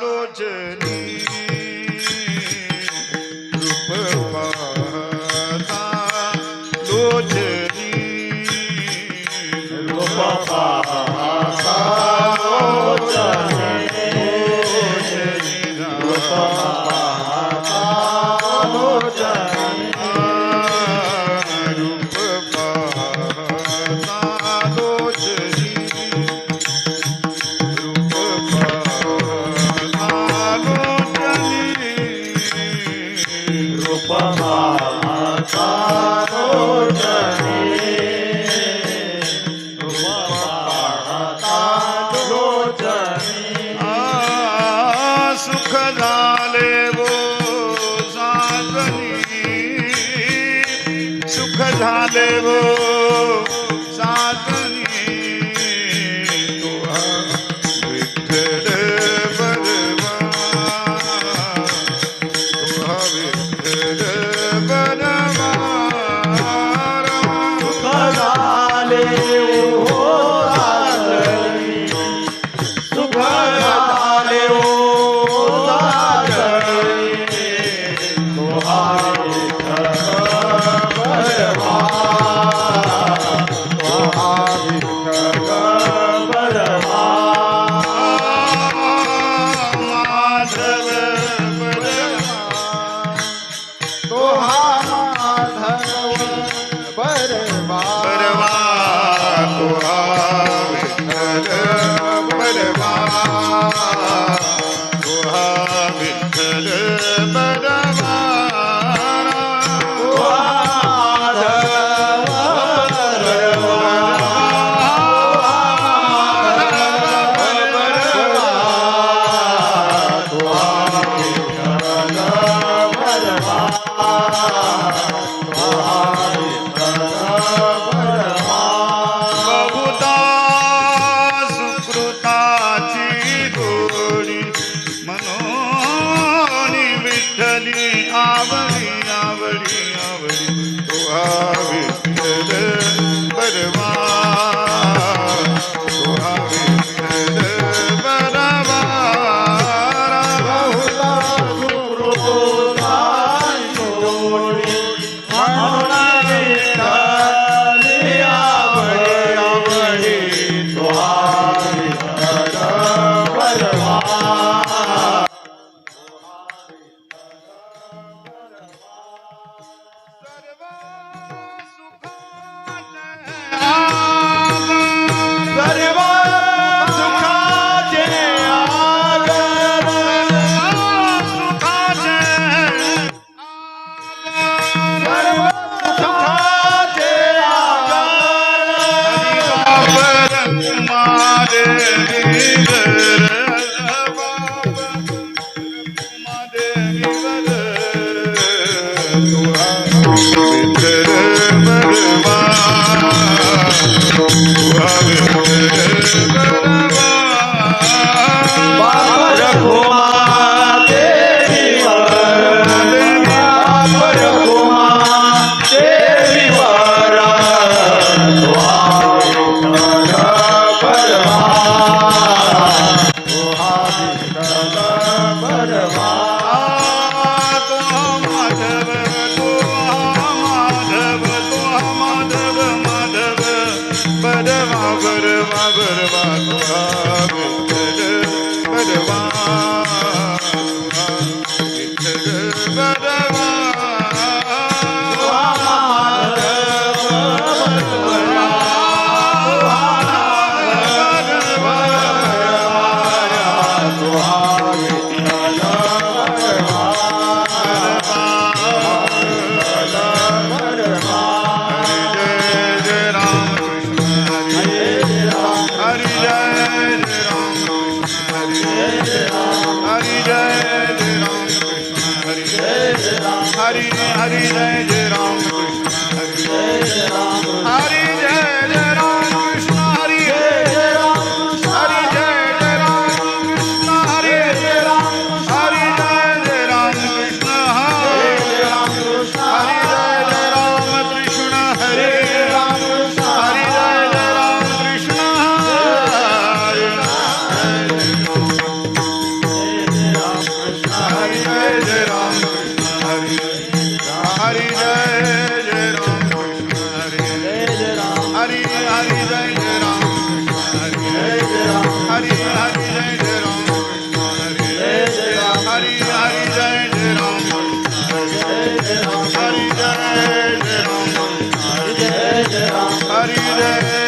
लोचनी रूप पाहता लोचनी रूप पाहता लोचनी रूप पाहता लोचनी रूप पाहता लोचनी रूप पाहता लोचनी रूप पाहता लोचनी रूप पाहता लोचनी सुख झाले वो साधनी सुख झाले वो साधनी तुहा विठ्ठल बरवा तुहा विठ्ठल बरवा सुख झाले ओ साधनी सुख झाले ओ साधनी तुहा विठ्ठल बरवा तुहा विठ्ठल बरवा माधव बरवा तुहा माधव बरवा बरवा तुहा विठ्ठल बरवा तुहा विठ्ठल बरवा तुहा माधव बरवा तुहा विठ्ठल बरवा तुहा विठ्ठल बरवा बहुधा सुकृताची गोडी म्हणून विठ्ठली आवडी आवडी आवडी तुहा विठ्ठल बरवा तुहा विठ्ठल बरवा बहुधा सुकृताची गोडी म्हणून विठ्ठली आवडी आवडी तुहा विठ्ठल बरवा सर्व सुखाचे आगर सर्व सुखाचे आगर बाप रखुमा देवीवर बाप रखुमा देवीवर तुहा विठ्ठल बरवा तुहा विठ्ठल बरवा हरि हरि जय जय राम कृष्ण हरि हरि जय जय राम कृष्ण हरि हरि जय जय राम कृष्ण हरि हरि जय जय राम कृष्ण हरि हरि जय जय राम कृष्ण हरि हरि जय जय राम कृष्ण हरि हरी जय